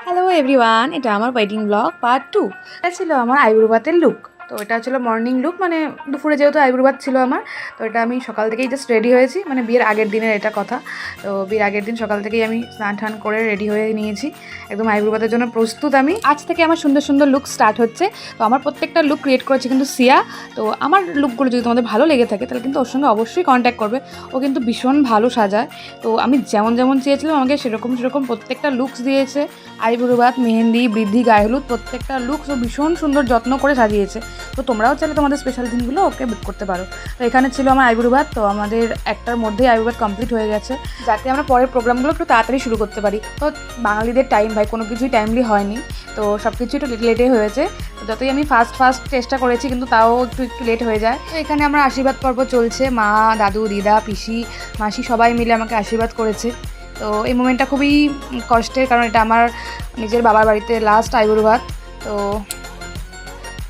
Hello everyone, এটা আমার wedding blog part 2। এটা ছিল আমার আইবুড়ো ভাতের লুক। তো এটা ছিল মর্নিং লুক, মানে দুপুরে যেহেতু আইবুড়ো ভাত ছিল আমার, তো এটা আমি সকাল থেকেই জাস্ট রেডি হয়েছি, মানে বিয়ের আগের দিনের এটা কথা। তো বিয়ের আগের দিন সকাল থেকেই আমি স্নান টান করে রেডি হয়ে নিয়েছি, একদম আইবুড়ো ভাতের জন্য প্রস্তুত আমি। আজ থেকে আমার সুন্দর সুন্দর লুক স্টার্ট হচ্ছে। তো আমার প্রত্যেকটা লুক ক্রিয়েট করেছে কিন্তু সিয়া। তো আমার লুকগুলো যদি তোমাদের ভালো লেগে থাকে তাহলে কিন্তু ওর সঙ্গে অবশ্যই কন্ট্যাক্ট করবে। ও কিন্তু ভীষণ ভালো সাজায়। তো আমি যেমন যেমন চেয়েছিলাম আমাকে সেরকম সেরকম প্রত্যেকটা লুকস দিয়েছে। আইবুড়ো ভাত, মেহেন্দি, বৃদ্ধি, গায়ে হলুদ, প্রত্যেকটা লুকস ও ভীষণ সুন্দর যত্ন করে সাজিয়েছে। তো তোমরাও চাইলে তোমাদের স্পেশাল দিনগুলো ওকে বুক করতে পারো। তো এখানে ছিল আমার আইবুড়ো ভাত। তো আমাদের একটার মধ্যেই আইবুড়ো ভাত কমপ্লিট হয়ে গেছে, যাতে আমরা পরের প্রোগ্রামগুলো একটু তাড়াতাড়ি শুরু করতে পারি। তো বাঙালিদের টাইম ভাই কোনো কিছুই টাইমলি হয়নি, তো সব কিছু একটু লেটে হয়েছে। তো যতই আমি ফার্স্ট চেষ্টা করেছি কিন্তু তাও একটু লেট হয়ে যায়। তো এখানে আমার আশীর্বাদ পর্ব চলছে, মা, দাদু, দিদা, পিসি, মাসি সবাই মিলে আমাকে আশীর্বাদ করেছে। তো এই মোমেন্টটা খুবই কষ্টের, কারণ এটা আমার নিজের বাবার বাড়িতে লাস্ট আইবুড়ো ভাত। তো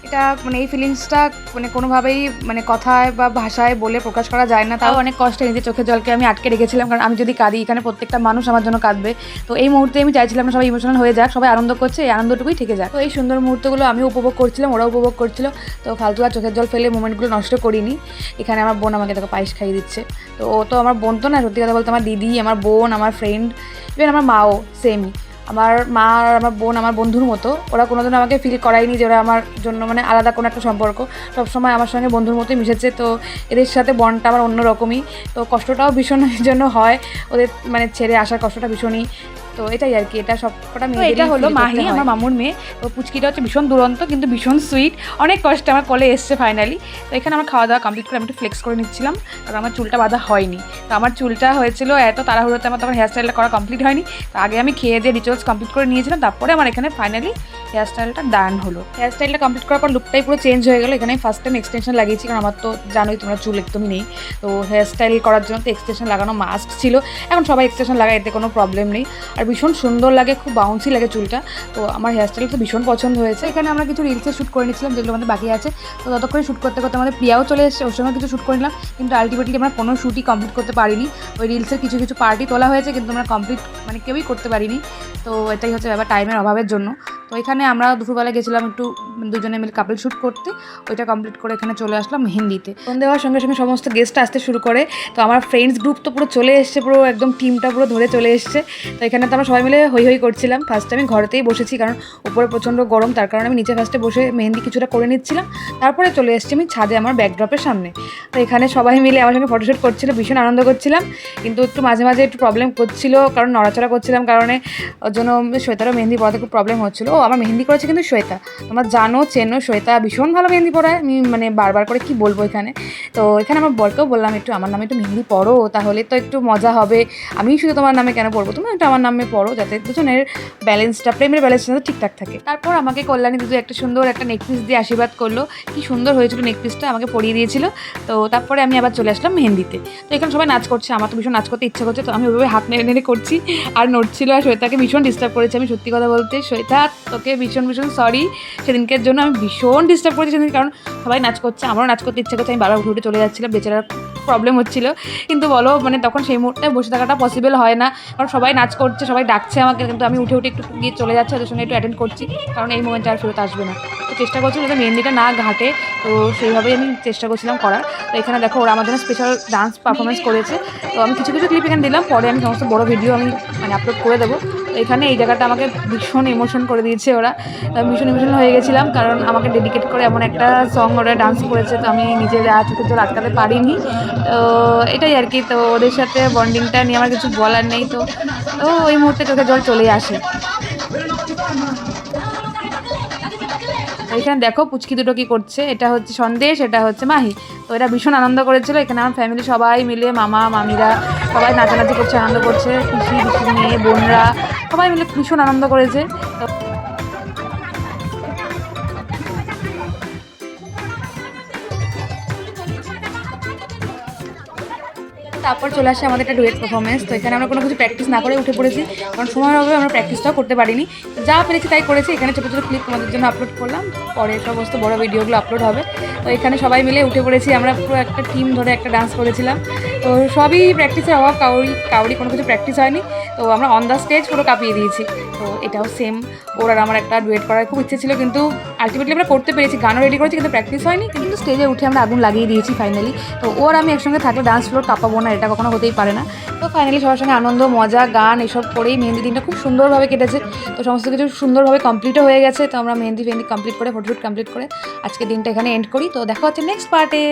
এটা মানে এই ফিলিংসটা মানে কোনোভাবেই মানে কথায় বা ভাষায় বলে প্রকাশ করা যায় না। তাও অনেক কষ্টে নিজের চোখের জলকে আমি আটকে রেখেছিলাম, কারণ আমি যদি কাঁদি এখানে প্রত্যেকটা মানুষ আমার জন্য কাঁদবে। তো এই মুহূর্তে আমি চাইছিলাম না সবাই ইমোশনাল হয়ে যাক, সবাই আনন্দ করছে, এই আনন্দটুকুই থেকে যায়। তো এই সুন্দর মুহূর্তগুলো আমি উপভোগ করছিলাম, ওরাও উপভোগ করছিল। তো ফালতু আর চোখের জল ফেলে মোমেন্টগুলো নষ্ট করিনি। এখানে আমার বোন আমাকে দেখো পায়েস খাইয়ে দিচ্ছে। তো ও তো আমার বোন তো না, সত্যি কথা বলতে আমার দিদি, আমার বোন, আমার ফ্রেন্ড, ইভেন আমার মাও সেমই। আমার মা আর আমার বোন আমার বন্ধুর মতো, ওরা কোনোদিন আমাকে ফিল করায়নি যে ওরা আমার জন্য মানে আলাদা কোনো একটা সম্পর্ক। সবসময় আমার সঙ্গে বন্ধুর মতোই মিশেছে। তো এদের সাথে বন্ডটা আমার অন্যরকমই। তো কষ্টটাও ভীষণ জন্য হয়, ওদের মানে ছেড়ে আসার কষ্টটা ভীষণই। তো এটাই আর কি, এটা সবকটা মেয়ে। এটা হলো মাহি, আমার মামুর মেয়ে। তো পুচকিটা হচ্ছে ভীষণ দুরন্ত কিন্তু ভীষণ সুইট, অনেক কষ্টে আমার কোলে এসছে ফাইনালি। তো এখানে আমার খাওয়া দাওয়া কমপ্লিট করে আমি একটু ফ্লেক্স করে নিচ্ছিলাম, কারণ আমার চুলটা বাঁধা হয়নি। তো আমার চুলটা হয়েছিল এত তাড়াহুড়োতে, আমার তখন হেয়ার স্টাইলটা করা কমপ্লিট হয়নি। তো আগে আমি খেয়ে দিয়ে রিচুয়ালস কমপ্লিট করে নিয়েছিলাম, তারপরে আমার এখানে ফাইনালি হেয়ার স্টাইলটা ডান হলো। হেয়ার স্টাইলটা কমপ্লিট করার পর লুকটাই পুরো চেঞ্জ হয়ে গেলো। এখানে ফার্স্ট টাইম এক্সটেনশন লাগিয়েছি, কারণ আমার তো জানোই তোমরা চুল একদমই নেই। তো হেয়ার স্টাইল করার জন্য তো এক্সটেনশন লাগানো মাস্ট ছিল। এখন সবাই এক্সটেনশন লাগায়, এতে কোনো প্রবলেম নেই। আর ভীষণ সুন্দর লাগে, খুব বাউন্সি লাগে চুলটা। তো আমার হেয়ার স্টাইল তো ভীষণ পছন্দ হয়েছে। এখানে আমরা কিছু রিলসে শ্যুট করে নিচ্ছিলাম, যেগুলো আমাদের বাকি আছে। তো ততক্ষণে শ্যুট করতে করতে আমাদের প্রিয়াও চলে এসেছে, ওর সঙ্গে কিছু শ্যুট করে নিলাম। কিন্তু আলটিমেটলি আমরা কোনো শ্যুটই কমপ্লিট করতে পারিনি। ওই রিলসের কিছু কিছু পার্টি তোলা হয়েছে, কিন্তু আমরা কমপ্লিট মানে কেউই করতে পারিনি। তো এটাই হচ্ছে ব্যাপার, টাইমের অভাবের জন্য। তো এখানে আমরা দুপুরবেলা গেছিলাম একটু দুজনে মিলে কাপল শ্যুট করতে, ওইটা কমপ্লিট করে এখানে চলে আসলাম মেহেন্দিতে। সন্ধে হওয়ার সঙ্গে সঙ্গে সমস্ত গেস্ট আসতে শুরু করে। তো আমার ফ্রেন্ডস গ্রুপ তো পুরো চলে এসছে, পুরো একদম টিমটা পুরো ধরে চলে এসছে। তো এখানে তো আমরা সবাই মিলে হই হই করছিলাম। ফার্স্টে আমি ঘরেতেই বসেছি, কারণ উপরে প্রচণ্ড গরম, তার কারণে আমি নিচে ফার্স্টে বসে মেহেন্দি কিছুটা করে নিচ্ছিলাম। তারপরে চলে এসেছি আমি ছাদে আমার ব্যাকড্রপের সামনে। তো এখানে সবাই মিলে আমার সঙ্গে ফটোশ্যুট করছিল, ভীষণ আনন্দ করছিলাম। কিন্তু একটু মাঝে মাঝে একটু প্রবলেম করছিল, কারণ নড়াচড়া করছিলাম, কারণে ওর জন্য শ্বেতারও মেহেন্দি পড়াতে খুব প্রবলেম হচ্ছিলো। ও আমার মেহেন্দি করেছে কিন্তু শ্বেতা, তোমরা জানো চেনো, শ্বেতা ভীষণ ভালো মেহেন্দি পড়ায়। আমি মানে বারবার করে কি বলবো এখানে। তো এখানে আমার বরকেও বললাম একটু আমার নামে একটু মেহেন্দি পড়ো, তাহলে তো একটু মজা হবে। আমি শুধু তোমার নামে কেন পড়বো, তুমি একটু আমার নামে পড়ো, যাতে দুজনের ব্যালেন্সটা, প্রেমের ব্যালেন্সটা ঠিকঠাক থাকে। তারপর আমাকে কল্যাণী দিদি একটা সুন্দর একটা নেকপিস দিয়ে আশীর্বাদ করলো। কি সুন্দর হয়েছিল নেকপিসটা, আমাকে পরিয়ে দিয়েছিল। তো তারপরে আমি আবার চলে আসলাম মেহেন্দিতে। তো এখানে সবাই নাচ করছে, আমার তো ভীষণ নাচ করতে ইচ্ছা করছে। তো আমি ওইভাবে হাত নেড়ে নেড়ে করছি আর নড়ছিল। আর শ্বেতাকে ভীষণ ডিস্টার্ব করেছি আমি, সত্যি কথা বলতে। শ্বেতা তোকে ভীষণ ভীষণ সরি সেদিনকের জন্য, আমি ভীষণ ডিস্টার্ব করেছি সেদিন, কারণ সবাই নাচ করছে, আমারও নাচ করতে ইচ্ছা করছে। আমি বারবার উঠে উঠে চলে যাচ্ছিলাম, বেচারার প্রবলেম হচ্ছিলো। কিন্তু বলো মানে তখন সেই মুহূর্তে বসে থাকাটা পসিবল হয় না, কারণ সবাই নাচ করছে, সবাই ডাকছে আমাকে, কিন্তু আমি উঠে উঠে একটু গিয়ে চলে যাচ্ছি, ওদের সঙ্গে একটু অ্যাটেন্ড করছি, কারণ এই মোমেন্টে আর ফেরত আসবে না। তো চেষ্টা করছি যাতে মেহেন্দিটা না ঘাটে, তো সেইভাবেই আমি চেষ্টা করছিলাম করার। তো এখানে দেখো ওরা আমার জন্য স্পেশাল ডান্স পারফরমেন্স করেছে। তো আমি কিছু কিছু ক্লিপ এখানে দিলাম, পরে আমি সমস্ত বড় ভিডিও আমি মানে আপলোড করে দেবো। তো এখানে এই জায়গাটা আমাকে ভীষণ ইমোশন করে দিয়েছে ওরা। তো আমি ভীষণ ইমোশনাল হয়ে গেছিলাম, কারণ আমাকে ডেডিকেট করে এমন একটা সং ওরা ডান্স করেছে। তো আমি নিজের চোখের জল আটকাতে পারিনি। তো এটাই আর কি। তো ওদের সাথে বন্ডিংটা নিয়ে আমার কিছু বলার নেই। তো তো ওই মুহূর্তে চোখের জল চলেই আসে। এখানে দেখো পুচকি দুটো কি করছে, এটা হচ্ছে সন্দেশ, এটা হচ্ছে মাহি। তো এরা ভীষণ আনন্দ করেছিল। এখানে আমার ফ্যামিলি সবাই মিলে, মামা মামিরা সবাই নাচানাচি করছে, আনন্দ করছে। পিসি পিসির মেয়ে বোনরা সবাই মিলে ভীষণ আনন্দ করেছে। তো তারপর চলে আসে আমাদের একটা ডুয়েট পারফরমেন্স। তো এখানে আমরা কোনো কিছু প্র্যাকটিস না করে উঠে পড়েছি, কারণ সময়ের অভাবে আমরা প্র্যাকটিসটাও করতে পারিনি। যা পেরেছি তাই করেছি। এখানে ছোটো ছোটো ক্লিপ তোমাদের জন্য আপলোড করলাম, পরে সমস্ত বড় ভিডিওগুলো আপলোড হবে। তো এখানে সবাই মিলে উঠে পড়েছি, আমরা পুরো একটা টিম ধরে একটা ডান্স করেছিলাম। তো তো সবই প্র্যাকটিসের অভাব, কাউরি কোনো কিছু প্র্যাকটিস হয়নি। তো আমরা অন দ্য স্টেজ পুরো কাঁপিয়ে দিয়েছি। তো এটাও সেম, ওর আর আমার একটা ডুয়েট করার খুব ইচ্ছে ছিল, কিন্তু আলটিমেটলি আমরা করতে পেরেছি, গানও রেডি করেছি, কিন্তু প্র্যাকটিস হয়নি। কিন্তু স্টেজে উঠে আমরা আগুন লাগিয়ে দিয়েছি ফাইনালি। তো ওর আমি একসঙ্গে থাকলে ডান্স ফ্লোর কাঁপাবো না, এটা কখনো হতেই পারে না। তো ফাইনালি সবার সঙ্গে আনন্দ, মজা, গান এসব করেই মেহেন্দি দিনটা খুব সুন্দরভাবে কেটেছে। তো সমস্ত কিছু সুন্দরভাবে কমপ্লিটও হয়ে গেছে। তো আমরা মেহেন্দি কমপ্লিট করে, ফটোশ্যুট কমপ্লিট করে আজকে দিনটা এখানে এন্ড করি। তো দেখা হচ্ছে নেক্সট পার্টে।